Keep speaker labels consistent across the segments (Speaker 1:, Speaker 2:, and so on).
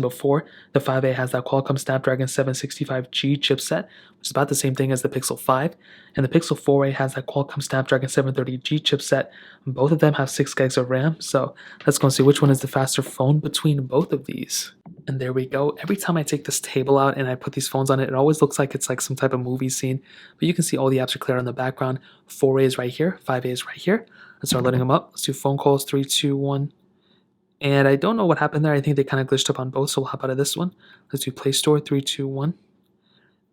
Speaker 1: before, the 5A has that Qualcomm Snapdragon 765G chipset, which is about the same thing as the Pixel 5, and the Pixel 4A has that Qualcomm Snapdragon 730G chipset. Both of them have 6 gigs of RAM, so let's go and see which one is the faster phone between both of these. And there we go. Every time I take this table out and I put these phones on it, it always looks like it's like some type of movie scene, but you can see all the apps are clear in the background. 4A is right here, 5A is right here. Let's start loading them up. Let's do phone calls, 3, 2, 1. And I don't know what happened there. I think they kind of glitched up on both, so we'll hop out of this one. Let's do Play Store, 3, 2, 1.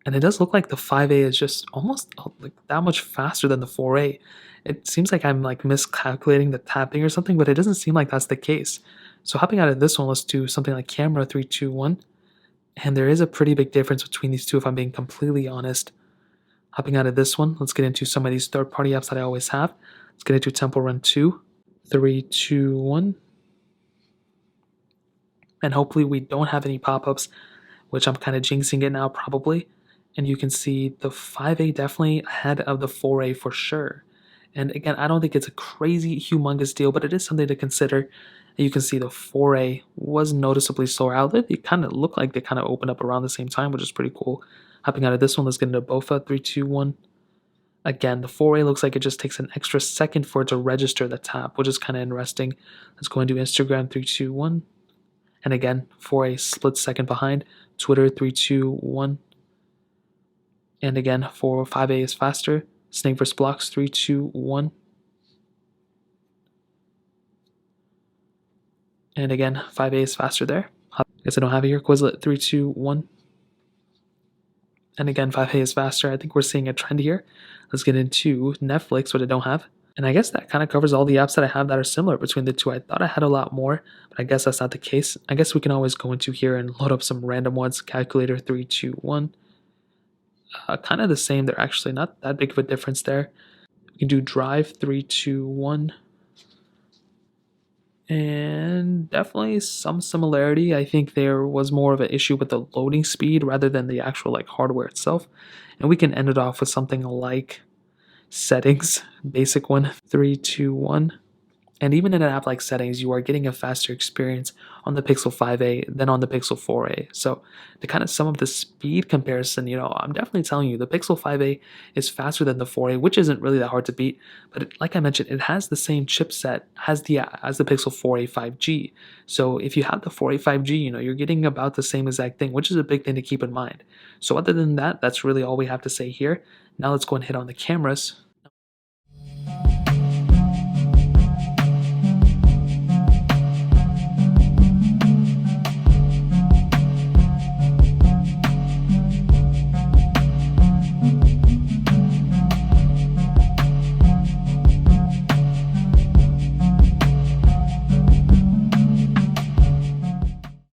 Speaker 1: And it does look like the 5A is just almost like that much faster than the 4A. It seems like I'm like miscalculating the tapping or something, but it doesn't seem like that's the case. So hopping out of this one, let's do something like camera, 3, 2, 1. And there is a pretty big difference between these two if I'm being completely honest. Hopping out of this one, let's get into some of these third-party apps that I always have. Let's get into Temple Run 2, 3, 2, 1. And hopefully we don't have any pop-ups, which I'm kind of jinxing it now probably. And you can see the 5A definitely ahead of the 4A for sure. And again, I don't think it's a crazy, humongous deal, but it is something to consider. You can see the 4A was noticeably slower outlet. It kind of looked like they kind of opened up around the same time, which is pretty cool. Hopping out of this one, let's get into BOFA, 3, 2, 1. Again, the 4A looks like it just takes an extra second for it to register the tap, which is kind of interesting. Let's go into Instagram, 3, 2, 1. And again, for a split second behind, Twitter 3, 2, 1. And again, for 5A is faster. Snake vs. Blocks 3, 2, 1. And again, 5A is faster there. I guess I don't have it here. Quizlet 3, 2, 1. And again, 5A is faster. I think we're seeing a trend here. Let's get into Netflix, what I don't have. And I guess that kind of covers all the apps that I have that are similar between the two. I thought I had a lot more, but I guess that's not the case. I guess we can always go into here and load up some random ones. Calculator 3, 2, 1. Kind of the same. They're actually not that big of a difference there. We can do Drive 3, 2, 1. And definitely some similarity. I think there was more of an issue with the loading speed rather than the actual like hardware itself. And we can end it off with something like Settings, basic one, 3, 2, 1. And even in an app like Settings, you are getting a faster experience on the Pixel 5A than on the Pixel 4A. So to kind of sum up the speed comparison, I'm definitely telling you the Pixel 5A is faster than the 4A, which isn't really that hard to beat. But like I mentioned, it has the same chipset as the Pixel 4A 5G. So if you have the 4A 5G, you're getting about the same exact thing, which is a big thing to keep in mind. So other than that, that's really all we have to say here. Now let's go and hit on the cameras.